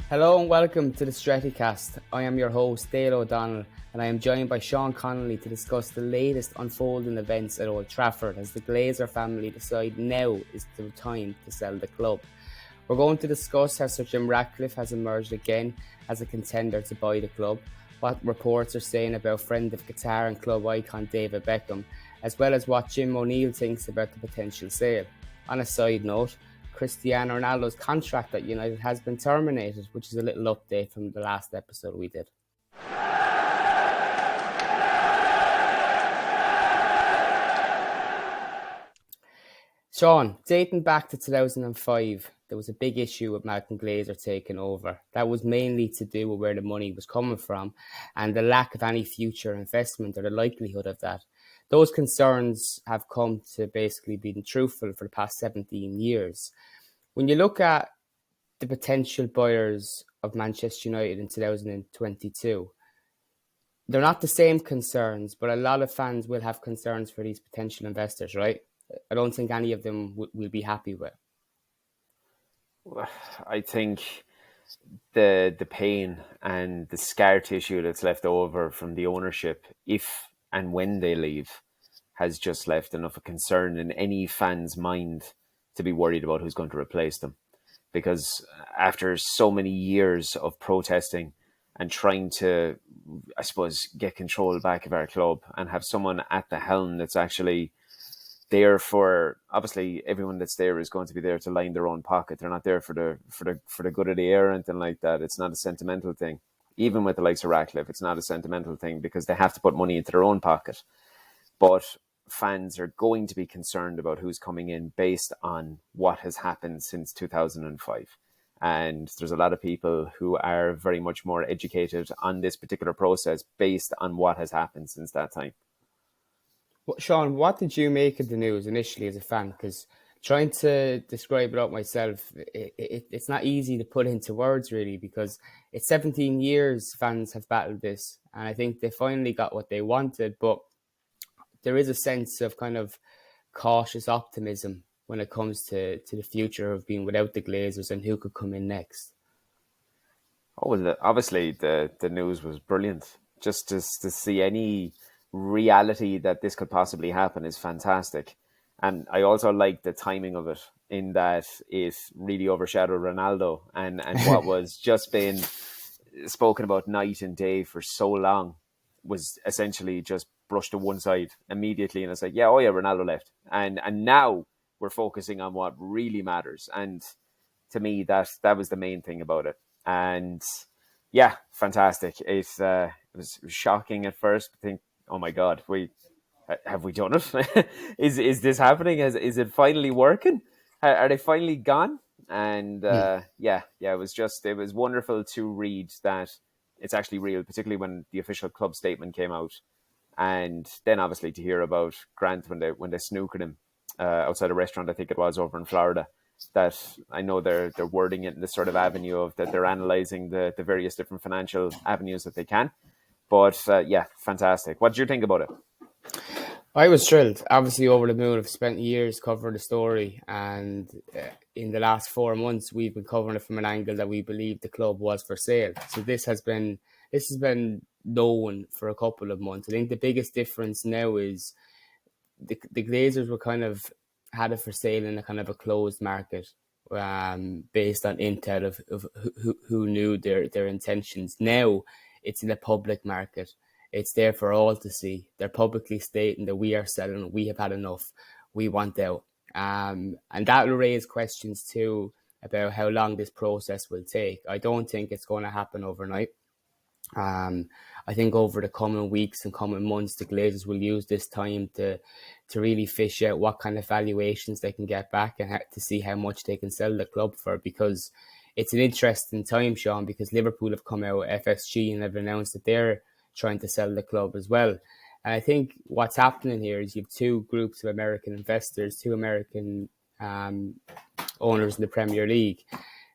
Hello and welcome to the Strettycast. I am your host, Dale O'Donnell, and I am joined by Shaun Connolly to discuss the latest unfolding events at Old Trafford as the Glazer family decide now is the time to sell the club. We're going to discuss how Sir Jim Ratcliffe has emerged again as a contender to buy the club, what reports are saying about friend of Qatar and club icon David Beckham, as well as what Jim O'Neill thinks about the potential sale. On a side note, Cristiano Ronaldo's contract at United has been terminated, which is a little update from the last episode we did. Shaun, dating back to 2005, there was a big issue with Malcolm Glazer taking over. That was mainly to do with where the money was coming from and the lack of any future investment or the likelihood of that. Those concerns have come to basically being truthful for the past 17 years. When you look at the potential buyers of Manchester United in 2022, they're not the same concerns, but a lot of fans will have concerns for these potential investors, right? I don't think any of them will be happy with. I think the pain and the scar tissue that's left over from the ownership, if and when they leave, has just left enough of concern in any fan's mind to be worried about who's going to replace them. Because after so many years of protesting and trying to, I suppose, get control back of our club and have someone at the helm that's actually there for, obviously everyone that's there is going to be there to line their own pocket. They're not there for the good of the air or anything like that. It's not a sentimental thing. Even with the likes of Ratcliffe, it's not a sentimental thing because they have to put money into their own pocket. But fans are going to be concerned about who's coming in based on what has happened since 2005. And there's a lot of people who are very much more educated on this particular process based on what has happened since that time. Well, Shaun, what did you make of the news initially as a fan? Because trying to describe it out myself, it's not easy to put into words really, because it's 17 years fans have battled this, and I think they finally got what they wanted, but there is a sense of kind of cautious optimism when it comes to the future of being without the Glazers and who could come in next. Oh, well, obviously the news was brilliant. Just to see any reality that this could possibly happen is fantastic. And I also like the timing of it in that it really overshadowed Ronaldo and what was just been spoken about night and day for so long was essentially just brushed to one side immediately. And it's like, Ronaldo left. And now we're focusing on what really matters. And to me, that was the main thing about it. And yeah, fantastic. It was shocking at first. I think, oh my God, have we done it? Is this happening? Is it finally working? Are they finally gone? And it was wonderful to read that it's actually real, particularly when the official club statement came out. And then obviously to hear about Grant when they snookered him outside a restaurant, I think it was over in Florida, that I know they're wording it in this sort of avenue of that they're analysing the various different financial avenues that they can. But fantastic. What did you think about it? I was thrilled. Obviously, over the moon. I've spent years covering the story, and in the last 4 months, we've been covering it from an angle that we believe the club was for sale. So this has been known for a couple of months. I think the biggest difference now is the Glazers were kind of had it for sale in a kind of a closed market, based on intel of who knew their intentions. Now it's in a public market. It's there for all to see. They're publicly stating that we are selling, we have had enough, we want out. And that will raise questions too about how long this process will take. I don't think it's going to happen overnight. I think over the coming weeks and coming months, the Glazers will use this time to really fish out what kind of valuations they can get back and to see how much they can sell the club for, because it's an interesting time, Shaun, because Liverpool have come out, FSG, and have announced that they're trying to sell the club as well. And I think what's happening here is you have two groups of American investors, two American owners in the Premier League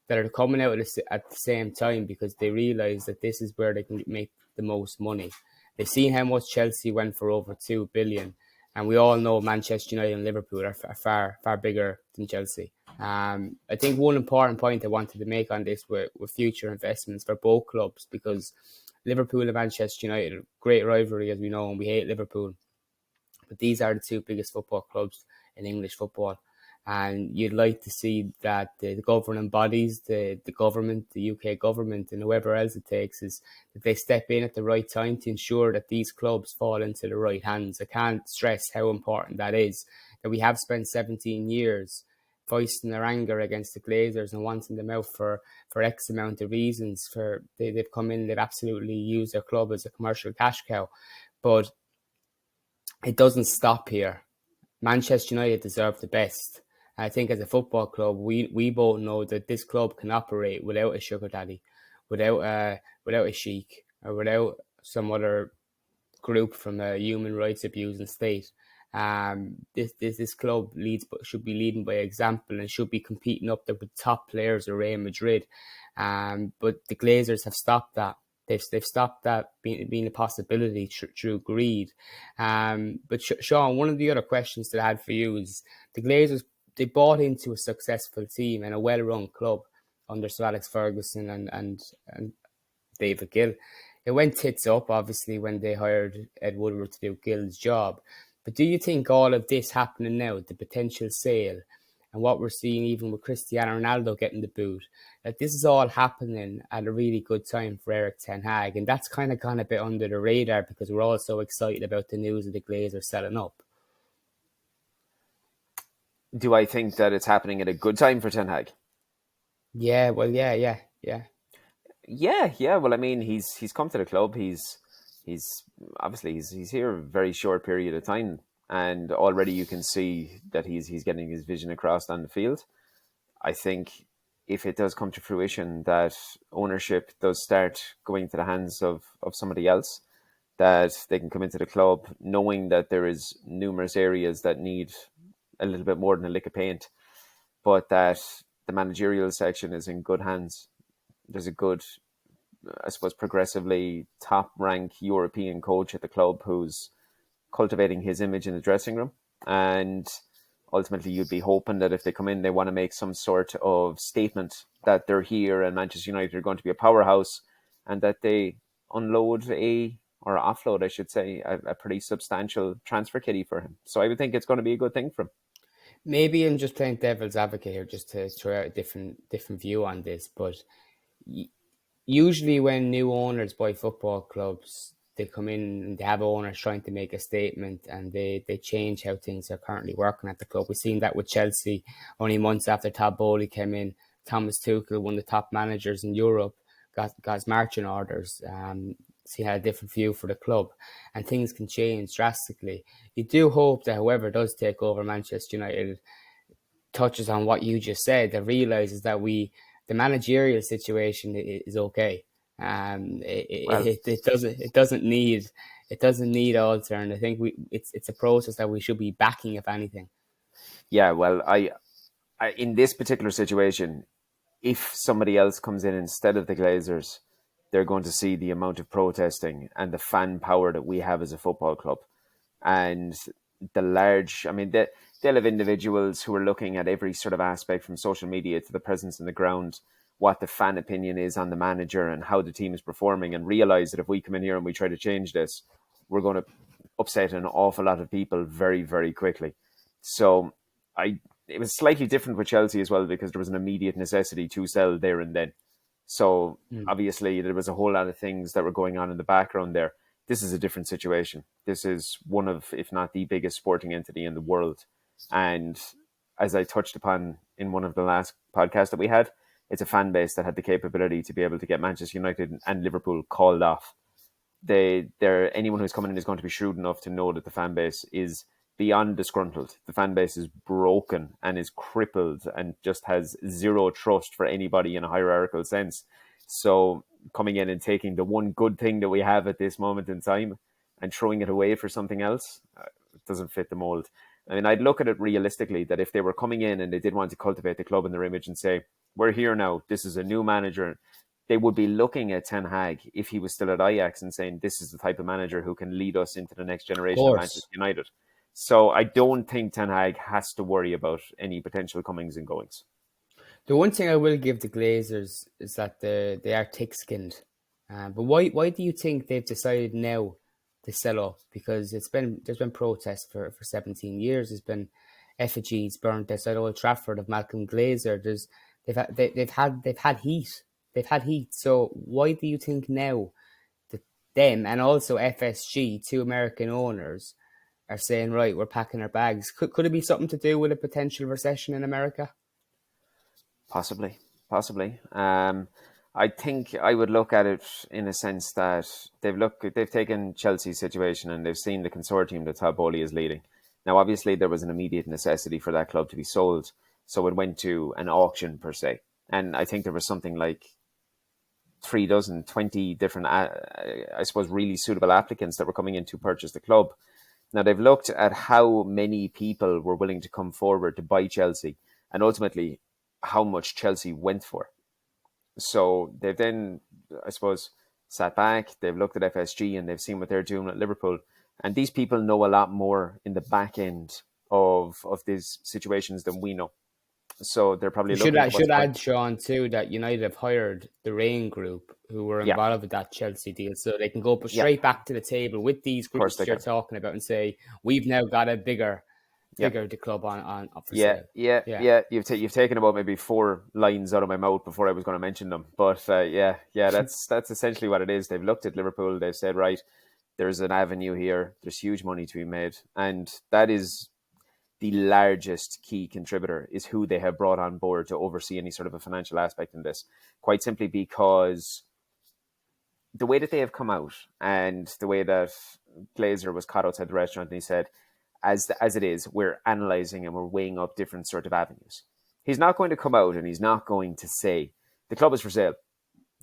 that are coming out at the same time because they realise that this is where they can make the most money. They've seen how much Chelsea went for over 2 billion. And we all know Manchester United and Liverpool are far bigger than Chelsea. I think one important point I wanted to make on this with future investments for both clubs, because Liverpool and Manchester United, great rivalry as we know, and we hate Liverpool. But these are the two biggest football clubs in English football. And you'd like to see that the governing bodies, the government, the UK government, and whoever else it takes, is that they step in at the right time to ensure that these clubs fall into the right hands. I can't stress how important that is. That we have spent 17 years voicing their anger against the Glazers and wanting them out for X amount of reasons. They've come in, they've absolutely used their club as a commercial cash cow. But it doesn't stop here. Manchester United deserve the best. I think as a football club, we both know that this club can operate without a sugar daddy, without a sheik, or without some other group from a human rights abusing state. This club should be leading by example and should be competing up there with top players of Real Madrid. But the Glazers have stopped that. They've stopped that being a possibility through greed. But Shaun, one of the other questions that I had for you is the Glazers. They bought into a successful team and a well-run club under Sir Alex Ferguson and David Gill. It went tits up, obviously, when they hired Ed Woodward to do Gill's job. But do you think all of this happening now, the potential sale, and what we're seeing even with Cristiano Ronaldo getting the boot, that this is all happening at a really good time for Eric Ten Hag? And that's kind of gone a bit under the radar because we're all so excited about the news of the Glazers selling up. Do I think that it's happening at a good time for Ten Hag? Yeah, well, yeah. Yeah. Well, I mean, he's come to the club. He's obviously he's here a very short period of time, and already you can see that he's getting his vision across on the field. I think if it does come to fruition that ownership does start going to the hands of somebody else, that they can come into the club knowing that there is numerous areas that need a little bit more than a lick of paint, but that the managerial section is in good hands. There's a good, I suppose, progressively top rank European coach at the club who's cultivating his image in the dressing room. And ultimately, you'd be hoping that if they come in, they want to make some sort of statement that they're here and Manchester United are going to be a powerhouse, and that they unload or offload, I should say, a pretty substantial transfer kitty for him. So I would think it's going to be a good thing for him. Maybe I'm just playing devil's advocate here, just to throw out a different view on this. But usually, when new owners buy football clubs, they come in and they have owners trying to make a statement, and they change how things are currently working at the club. We've seen that with Chelsea only months after Todd Bowley came in. Thomas Tuchel, one of the top managers in Europe, got his marching orders. So he had a different view for the club, and things can change drastically. You do hope that whoever does take over Manchester United touches on what you just said, that realizes that the managerial situation is okay. Well, It doesn't need alter, and I think it's a process that we should be backing, if anything. yeah, well, I in this particular situation, if somebody else comes in instead of the Glazers, they're going to see the amount of protesting and the fan power that we have as a football club. And I mean, they'll have individuals who are looking at every sort of aspect from social media to the presence in the ground, what the fan opinion is on the manager and how the team is performing, and realize that if we come in here and we try to change this, we're going to upset an awful lot of people very, very quickly. So it was slightly different with Chelsea as well because there was an immediate necessity to sell there and then. So Mm. obviously there was a whole lot of things that were going on in the background there. This is a different situation. This is one of, if not the biggest sporting entity in the world. And as I touched upon in one of the last podcasts that we had, it's a fan base that had the capability to be able to get Manchester United and Liverpool called off. Anyone who's coming in is going to be shrewd enough to know that the fan base is beyond disgruntled. The fan base is broken and is crippled and just has zero trust for anybody in a hierarchical sense. So coming in and taking the one good thing that we have at this moment in time and throwing it away for something else, it doesn't fit the mold. I mean, I'd look at it realistically that if they were coming in and they did want to cultivate the club in their image and say, we're here now, this is a new manager, they would be looking at Ten Hag if he was still at Ajax and saying, this is the type of manager who can lead us into the next Of generation of course. Manchester United. So I don't think Ten Hag has to worry about any potential comings and goings. The one thing I will give the Glazers is that they are thick-skinned. But why do you think they've decided now to sell up? Because there's been protests for 17 years. There's been effigies burnt outside Old Trafford of Malcolm Glazer. They've had heat. They've had heat. So why do you think now that them and also FSG, two American owners, are saying, right, we're packing our bags? Could it be something to do with a potential recession in America? Possibly, possibly. I think I would look at it in a sense that they've taken Chelsea's situation and they've seen the consortium that Todd Bowley is leading. Now, obviously, there was an immediate necessity for that club to be sold, so it went to an auction per se. And I think there was something like 20 different, I suppose, really suitable applicants that were coming in to purchase the club. Now, they've looked at how many people were willing to come forward to buy Chelsea and ultimately how much Chelsea went for. So they've then, I suppose, sat back, they've looked at FSG and they've seen what they're doing at Liverpool. And these people know a lot more in the back end of these situations than we know. So they're probably You should looking at what's going. add, Shaun, too, that United have hired the Rain Group, who were Yeah, involved with that Chelsea deal, so they can go yeah, straight back to the table with these of course groups they you're can. talking about and say, we've now got a Yeah. bigger the club on for Yeah, sale. yeah, Yeah. yeah. You've taken about maybe four lines out of my mouth before I was going to mention them, but yeah. That's essentially what it is. They've looked at Liverpool. They've said, right, there's an avenue here. There's huge money to be made, and that is the largest key contributor is who they have brought on board to oversee any sort of a financial aspect in this. Quite simply because the way that they have come out and the way that Glazer was caught outside the restaurant and he said, as it is, we're analysing and we're weighing up different sort of avenues. He's not going to come out and he's not going to say the club is for sale.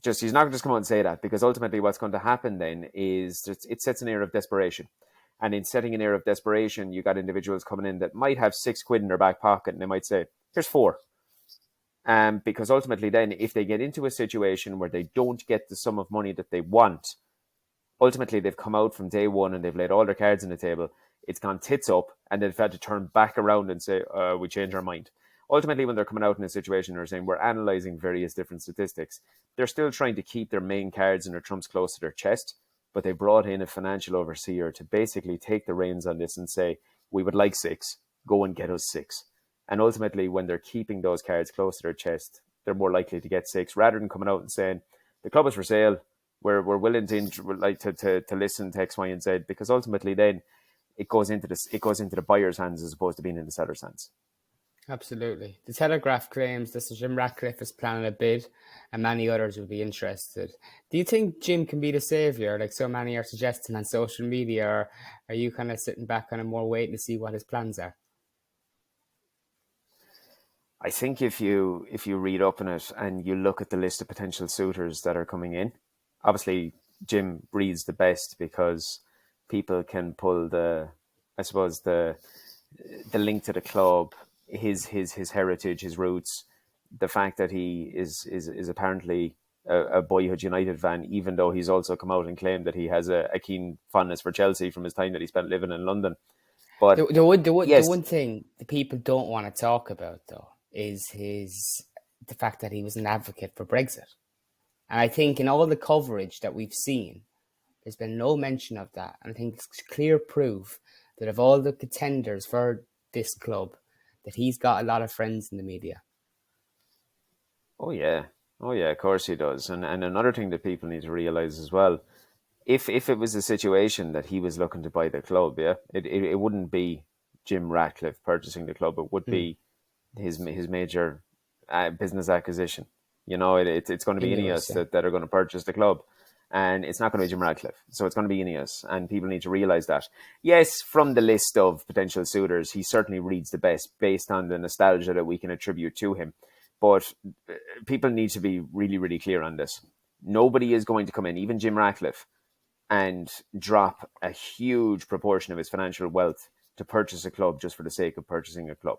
He's not going to just come out and say that, because ultimately what's going to happen then is it sets an air of desperation. And in setting an air of desperation, you got individuals coming in that might have £6 in their back pocket and they might say, here's £4. Because ultimately then, if they get into a situation where they don't get the sum of money that they want, ultimately they've come out from day one and they've laid all their cards on the table. It's gone tits up and they've had to turn back around and say, we change our mind. Ultimately, when they're coming out in a situation or saying we're analysing various different statistics, they're still trying to keep their main cards and their trumps close to their chest, but they brought in a financial overseer to basically take the reins on this and say, we would like 6, go and get us 6. And ultimately, when they're keeping those cards close to their chest, they're more likely to get 6, rather than coming out and saying, the club is for sale, we're willing to listen to X, Y, and Z, because ultimately then it goes into the buyer's hands as opposed to being in the seller's hands. Absolutely. The Telegraph claims that Sir Jim Ratcliffe is planning a bid and many others will be interested. Do you think Jim can be the saviour, like so many are suggesting on social media, or are you kind of sitting back and more waiting to see what his plans are? I think if you read up on it and you look at the list of potential suitors that are coming in, obviously Jim breathes the best because people can pull I suppose the link to the club, his heritage, his roots, the fact that he is apparently a boyhood United fan, even though he's also come out and claimed that he has a keen fondness for Chelsea from his time that he spent living in London. But The yes, one thing the people don't want to talk about, though, is the fact that he was an advocate for Brexit. And I think in all the coverage that we've seen, there's been no mention of that. And I think it's clear proof that of all the contenders for this club, that he's got a lot of friends in the media. oh yeah, of course he does. And another thing that people need to realise as well, if it was a situation that he was looking to buy the club, yeah, it wouldn't be Jim Ratcliffe purchasing the club. It would be his major business acquisition. You know, it's going to be Ineos, Ineos yeah. that are going to purchase the club. And it's not going to be Jim Ratcliffe. So it's going to be Ineos. And people need to realise that. Yes, from the list of potential suitors, he certainly reads the best based on the nostalgia that we can attribute to him. But people need to be really, really clear on this. Nobody is going to come in, even Jim Ratcliffe, and drop a huge proportion of his financial wealth to purchase a club just for the sake of purchasing a club.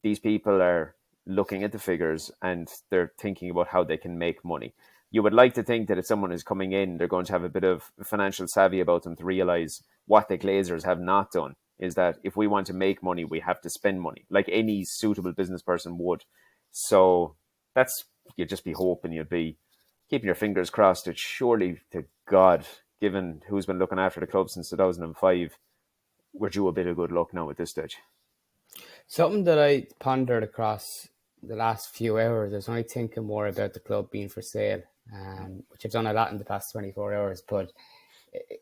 These people are looking at the figures and they're thinking about how they can make money. You would like to think that if someone is coming in, they're going to have a bit of financial savvy about them to realize what the Glazers have not done is that if we want to make money, we have to spend money, like any suitable business person would. So that's, you'd just be hoping, you'd be keeping your fingers crossed that surely to God, given who's been looking after the club since 2005, we're due a bit of good luck now at this stage. Something that I pondered across the last few hours, I was only thinking more about the club being for sale, which I've done a lot in the past 24 hours. But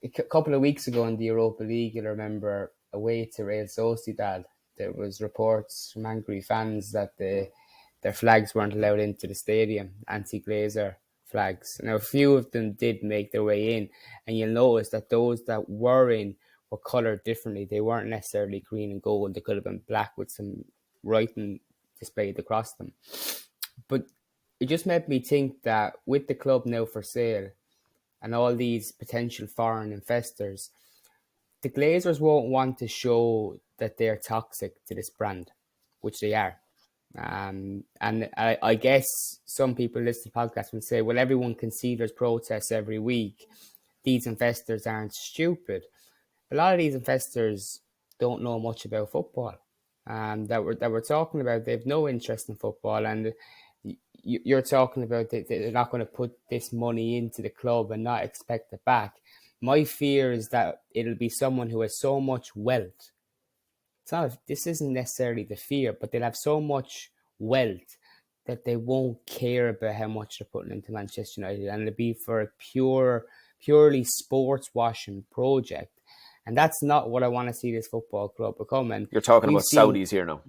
a couple of weeks ago in the Europa League, you'll remember, away to Real Sociedad, there was reports from angry fans that their flags weren't allowed into the stadium, anti-Glazer flags. Now, a few of them did make their way in, and you'll notice that those that were in were coloured differently. They weren't necessarily green and gold. They could have been black with some writing displayed across them. But it just made me think that with the club now for sale and all these potential foreign investors, the Glazers won't want to show that they're toxic to this brand, which they are. And I guess some people listen to podcasts will say, well, everyone can see there's protests every week. These investors aren't stupid. A lot of these investors don't know much about football. That we're talking about, they have no interest in football, and you're talking about that they're not going to put this money into the club and not expect it back. My fear is that it'll be someone who has so much wealth. This isn't necessarily the fear, but they'll have so much wealth that they won't care about how much they're putting into Manchester United, and it'll be for a purely sports washing project. And that's not what I want to see this football club become. And you're talking about Saudis here now.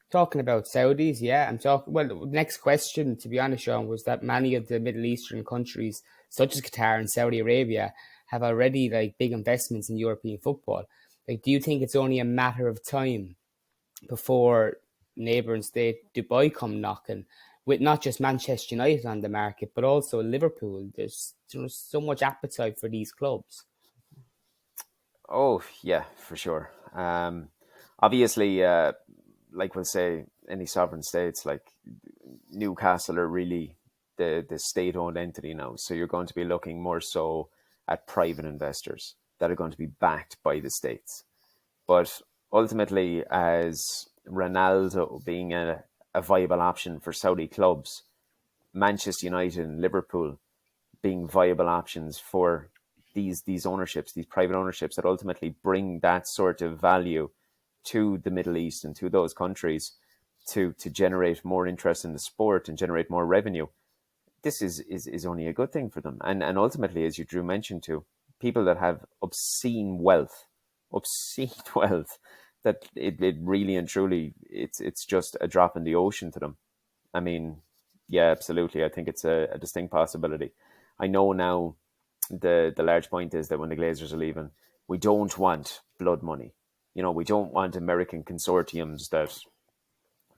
Talking about Saudis, yeah. I'm talking. Well, the next question, to be honest, Shaun, was that many of the Middle Eastern countries, such as Qatar and Saudi Arabia, have already like big investments in European football. Like, do you think it's only a matter of time before neighbouring state Dubai come knocking, with not just Manchester United on the market, but also Liverpool? There's so much appetite for these clubs. Oh yeah, for sure. Obviously, like we'll say, any sovereign states like Newcastle are really the state-owned entity now. So you're going to be looking more so at private investors that are going to be backed by the states. But ultimately, as Ronaldo being a viable option for Saudi clubs, Manchester United and Liverpool being viable options for these ownerships, these private ownerships that ultimately bring that sort of value to the Middle East and to those countries to generate more interest in the sport and generate more revenue. This is only a good thing for them. And ultimately, as you Drew mentioned too, people that have obscene wealth, that it really and truly, it's just a drop in the ocean to them. I mean, yeah, absolutely. I think it's a distinct possibility. I know now the large point is that when the Glazers are leaving, we don't want blood money. You know, we don't want American consortiums that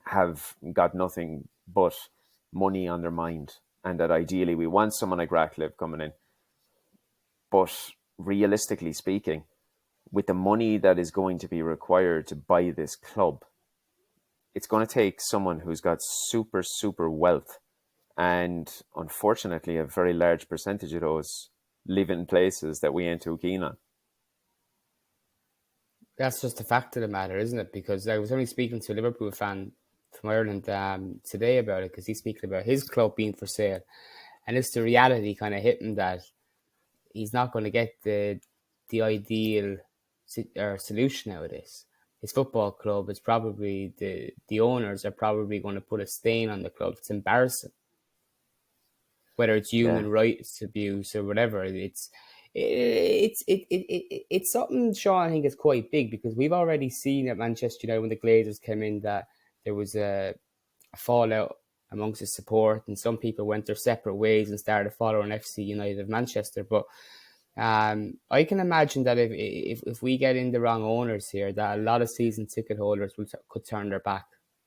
have got nothing but money on their mind, and that ideally we want someone like Ratcliffe coming in. But realistically speaking, with the money that is going to be required to buy this club, it's going to take someone who's got super wealth, and unfortunately a very large percentage of those live in places that we ain't too keen on. That's just the fact of the matter, isn't it? Because I was only speaking to a Liverpool fan from Ireland today about it, because he's speaking about his club being for sale, and it's the reality kind of hitting that he's not going to get the ideal solution out of this. His football club is probably the owners are probably going to put a stain on the club. It's embarrassing, whether it's human rights abuse or whatever. It's something, Shaun, I think is quite big, because we've already seen at Manchester United when the Glazers came in that there was a fallout amongst the support, and some people went their separate ways and started following FC United of Manchester. But I can imagine that if we get in the wrong owners here, that a lot of season ticket holders could turn their back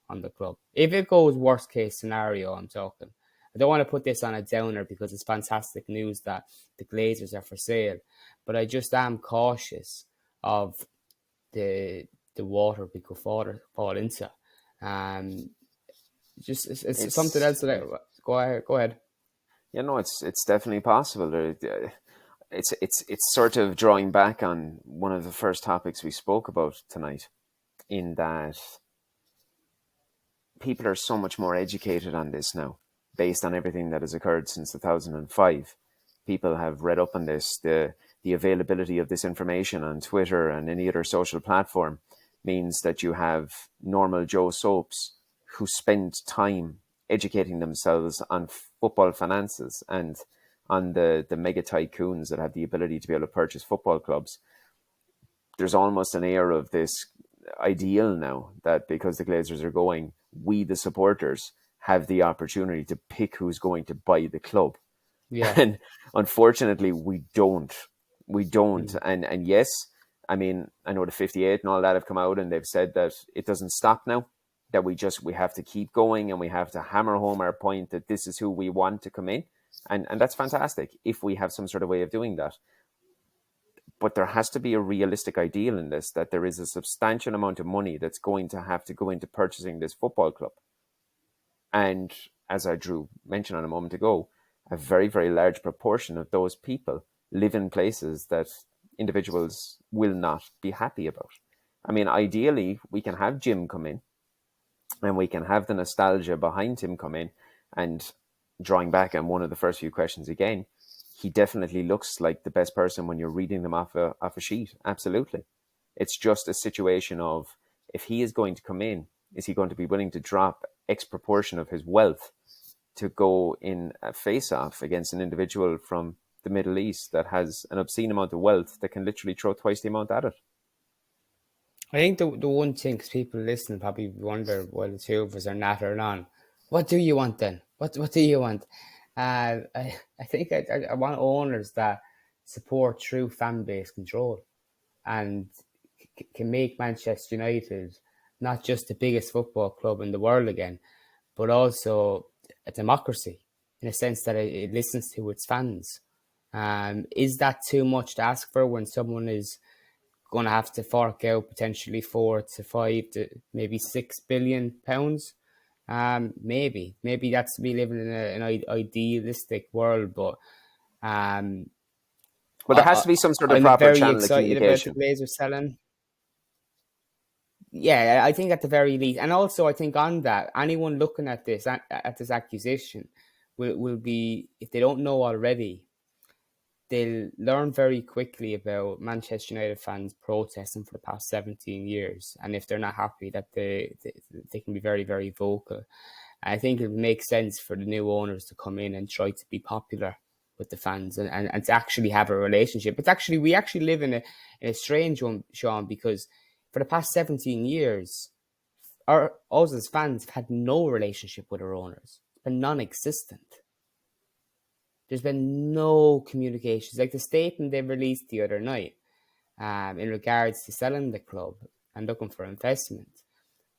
on the club. If it goes worst case scenario, I'm talking. I don't want to put this on a downer, because it's fantastic news that the Glazers are for sale, but I just am cautious of the water we could fall into. It's something else that go ahead. Yeah, no, it's definitely possible. it's sort of drawing back on one of the first topics we spoke about tonight, in that people are so much more educated on this now, based on everything that has occurred since 2005. People have read up on this. The availability of this information on Twitter and any other social platform means that you have normal Joe Soaps who spend time educating themselves on football finances and on the mega tycoons that have the ability to be able to purchase football clubs. There's almost an air of this ideal now that because the Glazers are going, we, the supporters, have the opportunity to pick who's going to buy the club. Yeah. And unfortunately, we don't. We don't. Mm. And yes, I mean, I know the 58 and all that have come out and they've said that it doesn't stop now, that we have to keep going and we have to hammer home our point that this is who we want to come in. And that's fantastic if we have some sort of way of doing that. But there has to be a realistic ideal in this, that there is a substantial amount of money that's going to have to go into purchasing this football club. And as I Drew mentioned on a moment ago, a very, very large proportion of those people live in places that individuals will not be happy about. I mean, ideally, we can have Jim come in and we can have the nostalgia behind him come in. And drawing back on one of the first few questions again, he definitely looks like the best person when you're reading them off a sheet. Absolutely. It's just a situation of, if he is going to come in, is he going to be willing to drop X proportion of his wealth to go in a face-off against an individual from the Middle East that has an obscene amount of wealth that can literally throw twice the amount at it? I think the one thing, 'cause people listening probably wonder why the two of us are nattering on. What do you want then? What do you want? I think I want owners that support true fan base control and can make Manchester United not just the biggest football club in the world again, but also a democracy in a sense that it listens to its fans. Is that too much to ask for when someone is going to have to fork out potentially 4 to 5 to maybe £6 billion? Maybe that's me living in an idealistic world, but um, But there has to be some sort of I'm proper very channel of excited about the communication. Glazers selling. Yeah, I think at the very least, and also I think on that, anyone looking at this acquisition will be, if they don't know already, they'll learn very quickly about Manchester United fans protesting for the past 17 years, and if they're not happy, that they can be very, very vocal. I think it makes sense for the new owners to come in and try to be popular with the fans and to actually have a relationship. It's actually, we actually live in a strange one, Shaun, because for the past 17 years, us as fans have had no relationship with our owners. It's been non-existent. There's been no communications. Like the statement they released the other night in regards to selling the club and looking for investment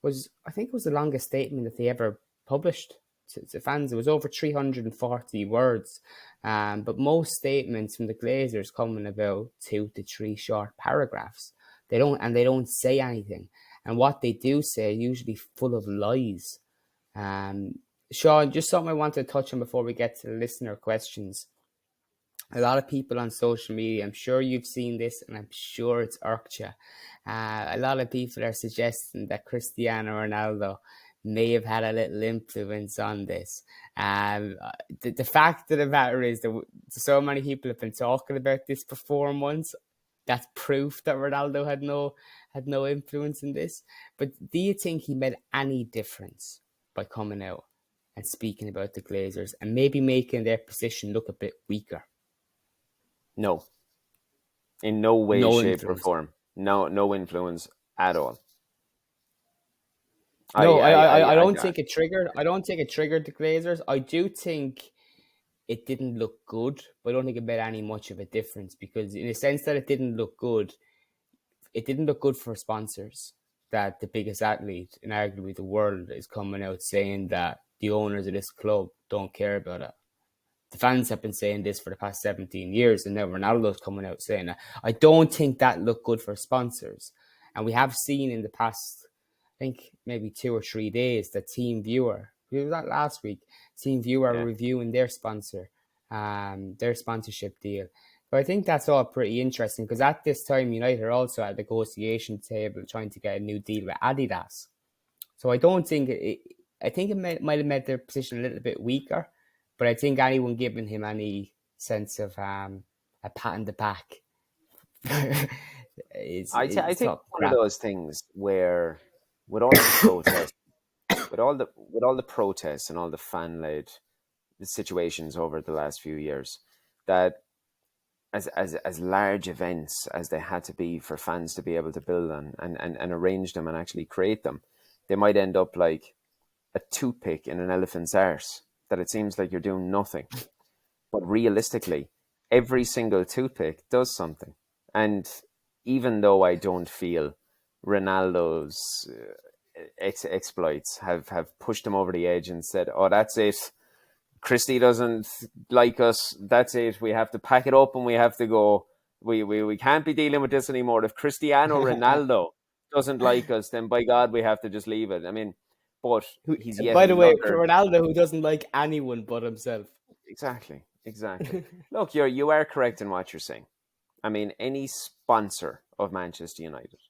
was, I think it was the longest statement that they ever published to fans. It was over 340 words. But most statements from the Glazers come in about 2 to 3 short paragraphs. They don't say anything. And what they do say are usually full of lies. Shaun, just something I want to touch on before we get to the listener questions. A lot of people on social media, I'm sure you've seen this and I'm sure it's irked you. A lot of people are suggesting that Cristiano Ronaldo may have had a little influence on this. The fact of the matter is that so many people have been talking about this for 4 months. That's proof that Ronaldo had no influence in this. But do you think he made any difference by coming out and speaking about the Glazers and maybe making their position look a bit weaker? No, in no way, No shape, or influence. form. No, no influence at all. No, I I don't think it triggered. I don't think it triggered the Glazers. I do think it didn't look good, but I don't think it made any much of a difference because, in a sense that it didn't look good for sponsors. That the biggest athlete in arguably the world is coming out saying that the owners of this club don't care about it. The fans have been saying this for the past 17 years, and now Ronaldo's coming out saying that. I don't think that looked good for sponsors. And we have seen in the past, I think maybe 2 or 3 days, that Team Viewer, who was that last week, Team Viewer Yeah. reviewing their sponsor, their sponsorship deal. So I think that's all pretty interesting because at this time, United are also at the negotiation table trying to get a new deal with Adidas. So I don't think I think it might have made their position a little bit weaker, but I think anyone giving him any sense of a pat in the back I is think talk one of crap. those things where, with all of the protests, with all the protests and all the fan led situations over the last few years, that as large events as they had to be for fans to be able to build on and arrange them and actually create them, they might end up like a toothpick in an elephant's arse. That it seems like you're doing nothing, but realistically, every single toothpick does something. And even though I don't feel Ronaldo's exploits have pushed him over the edge and said, "Oh, that's it. Christie doesn't like us. That's it. We have to pack it up and we have to go. We can't be dealing with this anymore. If Cristiano Ronaldo doesn't like us, then by God, we have to just leave it." I mean, but Who, he's yet by the way, for another. Ronaldo, who doesn't like anyone but himself. Exactly. Look, you are correct in what you're saying. I mean, any sponsor of Manchester United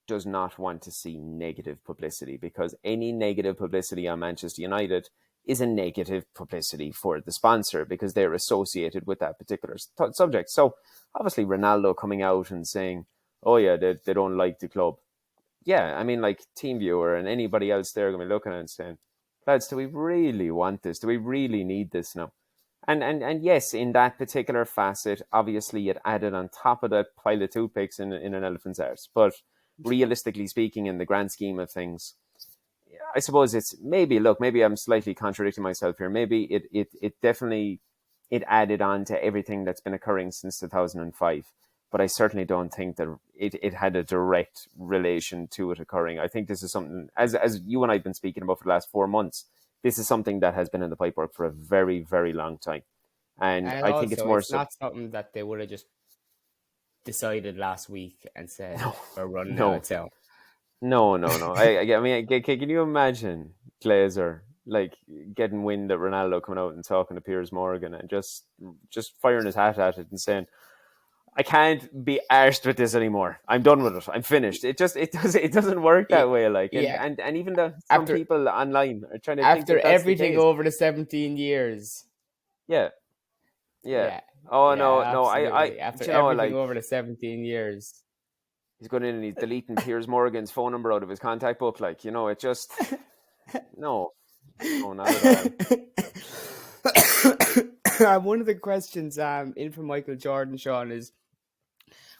does not want to see negative publicity, because any negative publicity on Manchester United is a negative publicity for the sponsor because they're associated with that particular subject. So obviously Ronaldo coming out and saying, "Oh yeah, they don't like the club." Yeah, I mean, like TeamViewer and anybody else there going to be looking at it and saying, "Lads, do we really want this? Do we really need this now?" And yes, in that particular facet, obviously it added on top of that pile of toothpicks in an elephant's arse. But realistically speaking, in the grand scheme of things, I suppose it's maybe I'm slightly contradicting myself here. Maybe it definitely it added on to everything that's been occurring since 2005. But I certainly don't think that it had a direct relation to it occurring. I think this is something, as you and I have been speaking about for the last 4 months, this is something that has been in the pipework for a very, very long time. And And I think it's also, more it's so. not something that they would have just decided last week and said, No, we're running out of no, town. no. I mean, can you imagine Glazer like getting wind of Ronaldo coming out and talking to Piers Morgan and just firing his hat at it and saying, "I can't be arsed with this anymore. I'm done with it. I'm finished." It doesn't work It, that way. Like, and yeah, and and even though some after people online are trying to think after that that's the everything case. over the 17 years. Yeah, yeah. Yeah, Oh no, yeah, no. absolutely. Do After you know, everything like, over the 17 years. he's going in and he's deleting Piers Morgan's phone number out of his contact book. Like, it just no, no, not at all. One of the questions in from Michael Jordan, Shaun, is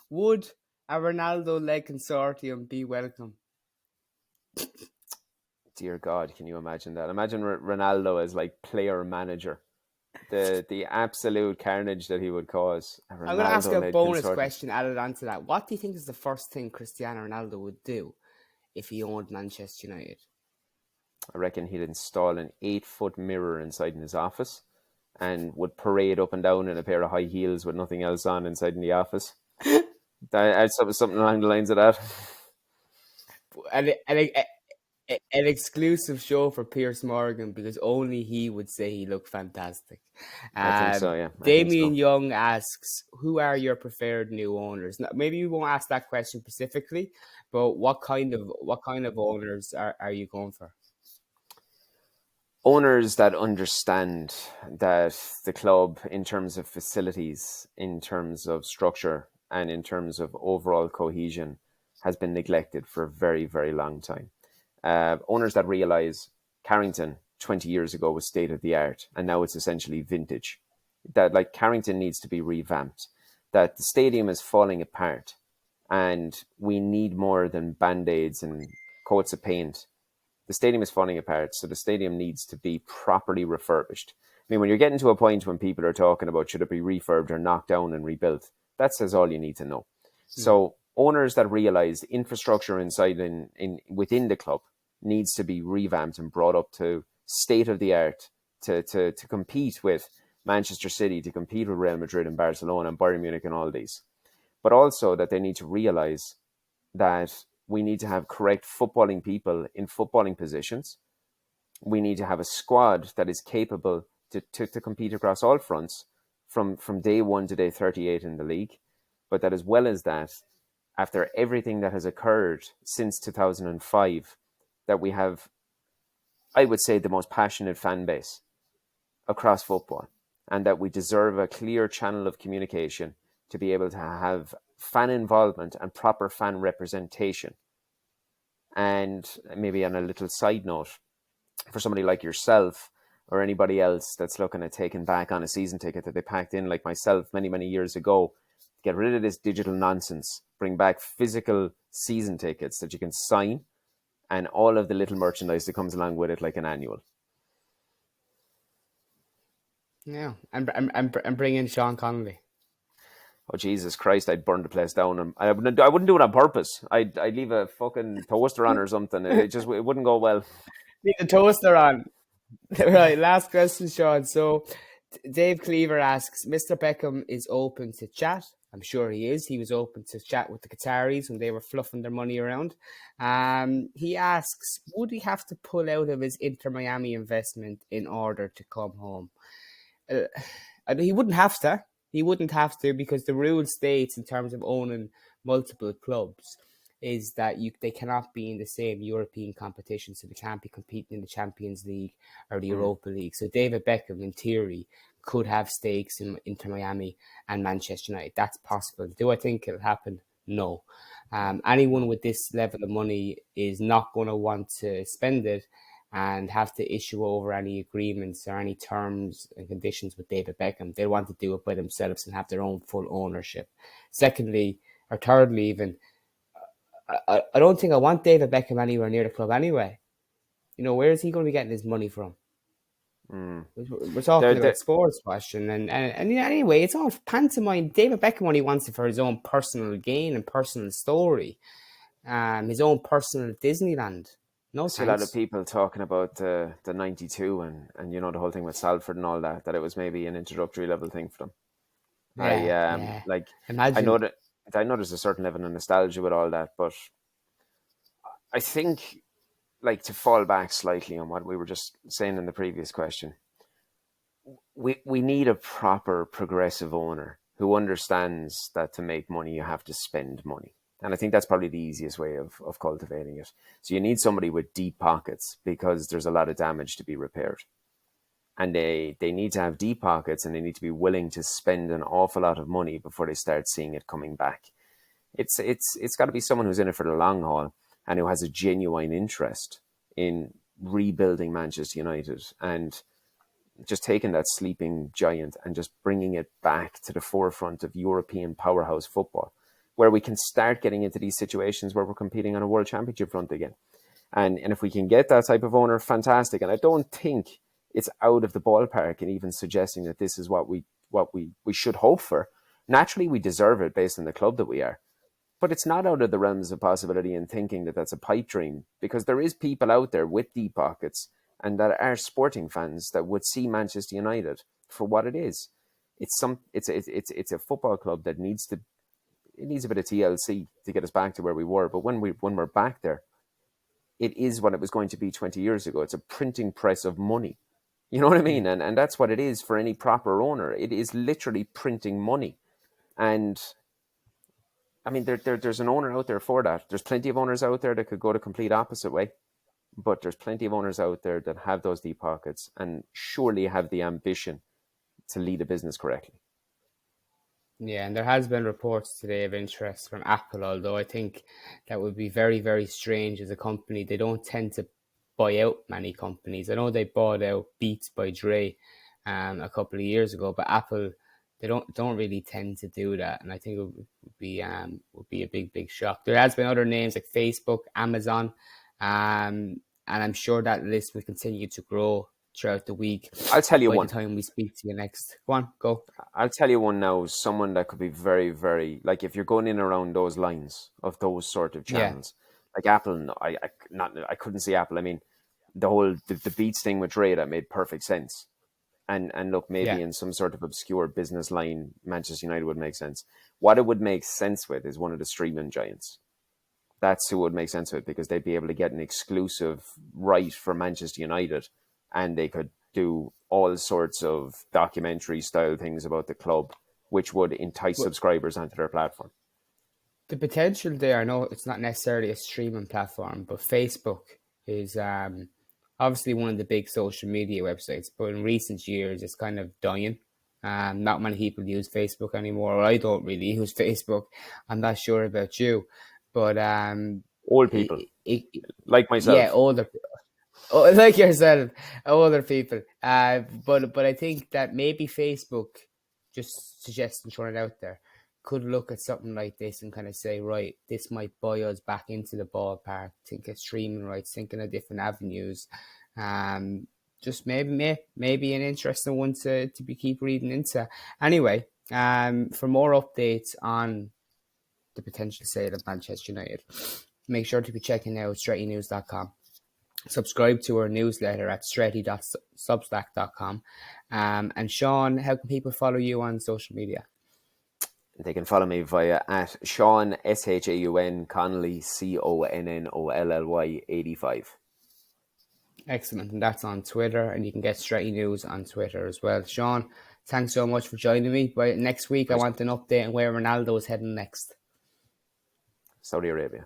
would a Ronaldo led consortium be welcome? Dear God, can you imagine that? Imagine Ronaldo as like player manager. The absolute carnage that he would cause. A I'm going to ask Ronaldo a led bonus consortium. question added onto that. What do you think is the first thing Cristiano Ronaldo would do if he owned Manchester United? I reckon he'd install an 8-foot mirror inside in his office and would parade up and down in a pair of high heels with nothing else on inside in the office. Something along the lines of that. An exclusive show for Piers Morgan because only he would say he looked fantastic. I think so, yeah. I think Damien so. Young asks, "Who are your preferred new owners?" Now, maybe you won't ask that question specifically, but what kind of owners are you going for? Owners that understand that the club, in terms of facilities, in terms of structure, and in terms of overall cohesion, has been neglected for a very, very long time. Owners that realise Carrington 20 years ago was state of the art and now it's essentially vintage. That, like, Carrington needs to be revamped. That the stadium is falling apart and we need more than band-aids and coats of paint. The stadium is falling apart, so the stadium needs to be properly refurbished. I mean, when you're getting to a point when people are talking about should it be refurbed or knocked down and rebuilt, that says all you need to know. Hmm. So owners that realise infrastructure inside within the club needs to be revamped and brought up to state of the art to compete with Manchester City, to compete with Real Madrid and Barcelona and Bayern Munich and all these. But also that they need to realise that we need to have correct footballing people in footballing positions. We need to have a squad that is capable to compete across all fronts from day one to day 38 in the league, but that as well as that, after everything that has occurred since 2005, that we have, I would say, the most passionate fan base across football, and that we deserve a clear channel of communication to be able to have fan involvement and proper fan representation. And maybe on a little side note, for somebody like yourself or anybody else that's looking at taking back on a season ticket that they packed in, like myself, many, many years ago, get rid of this digital nonsense, bring back physical season tickets that you can sign, and all of the little merchandise that comes along with it, like an annual. Yeah, and bring in Sean Connolly. Oh, Jesus Christ, I'd burn the place down. And I wouldn't do it on purpose. I'd leave a fucking toaster on or something. It wouldn't go well. Leave the toaster on. Right, last question, Sean. So, Dave Cleaver asks, Mr. Beckham is open to chat. I'm sure he is. He was open to chat with the Qataris when they were fluffing their money around. He asks, would he have to pull out of his Inter Miami investment in order to come home? He wouldn't have to. He wouldn't have to, because the rule states, in terms of owning multiple clubs, is that they cannot be in the same European competition. So they can't be competing in the Champions League or the Europa League. So David Beckham, in theory, could have stakes in Inter Miami and Manchester United. That's possible. Do I think it'll happen? No. Anyone with this level of money is not going to want to spend it and have to issue over any agreements or any terms and conditions with David Beckham. They want to do it by themselves and have their own full ownership. Secondly, or thirdly even, I don't think I want David Beckham anywhere near the club anyway. You know, where is he going to be getting his money from? We're talking about sports question, and anyway, it's all pantomime. David Beckham only wants it for his own personal gain and personal story, his own personal Disneyland. No, I see a lot of people talking about the 92 and you know, the whole thing with Salford and all that it was maybe an introductory level thing for them. Like, imagine. I know there's a certain level of nostalgia with all that, but I think, like, to fall back slightly on what we were just saying in the previous question, we need a proper progressive owner who understands that to make money you have to spend money. And I think that's probably the easiest way of cultivating it. So you need somebody with deep pockets, because there's a lot of damage to be repaired. And they need to have deep pockets, and they need to be willing to spend an awful lot of money before they start seeing it coming back. It's got to be someone who's in it for the long haul and who has a genuine interest in rebuilding Manchester United and just taking that sleeping giant and just bringing it back to the forefront of European powerhouse football, where we can start getting into these situations where we're competing on a world championship front again. And if we can get that type of owner, fantastic. And I don't think it's out of the ballpark in even suggesting that this is what we should hope for. Naturally, we deserve it based on the club that we are. But it's not out of the realms of possibility in thinking that that's a pipe dream, because there is people out there with deep pockets and that are sporting fans that would see Manchester United for what it is. It's a football club that needs a bit of TLC to get us back to where we were. But when we're back there, it is what it was going to be 20 years ago. It's a printing press of money. You know what I mean? And that's what it is for any proper owner. It is literally printing money. And I mean, there's an owner out there for that. There's plenty of owners out there that could go the complete opposite way. But there's plenty of owners out there that have those deep pockets and surely have the ambition to lead a business correctly. Yeah, and there has been reports today of interest from Apple, although I think that would be very, very strange as a company. They don't tend to buy out many companies. I know they bought out Beats by Dre a couple of years ago, but Apple, they don't really tend to do that, and I think it would be a big shock. There has been other names like Facebook, Amazon, and I'm sure that list will continue to grow throughout the week. I'll tell you by one. the time we speak to you next. Go on, go. I'll tell you one now. Someone that could be very, very, like, if you're going in around those lines of those sort of channels, like Apple. I couldn't see Apple. I mean, the Beats thing with Dre, that made perfect sense. And look, maybe in some sort of obscure business line, Manchester United would make sense. What it would make sense with is one of the streaming giants. That's who it would make sense with, because they'd be able to get an exclusive right for Manchester United, and they could do all sorts of documentary style things about the club, which would entice But subscribers onto their platform. the potential there, I know it's not necessarily a streaming platform, but Facebook is obviously one of the big social media websites. But in recent years, it's kind of dying. Not many people use Facebook anymore. I don't really use Facebook. I'm not sure about you, but Old people it, like yeah, myself. older. Oh, like yourself, other people. But I think that maybe Facebook, just suggesting throwing it out there, could look at something like this and kind of say, right, this might buy us back into the ballpark. Think of streaming rights, thinking of different avenues. Um, just maybe an interesting one to be keep reading into. Anyway, for more updates on the potential sale of Manchester United, make sure to be checking out straightynews.com. Subscribe to our newsletter at straighty.substack.com. And Shaun, how can people follow you on social media? They can follow me via at Shaun Shaun Connolly Connolly 85. Excellent. And that's on Twitter. And you can get Straighty News on Twitter as well. Shaun, thanks so much for joining me. But next week, I want an update on where Ronaldo is heading next. Saudi Arabia.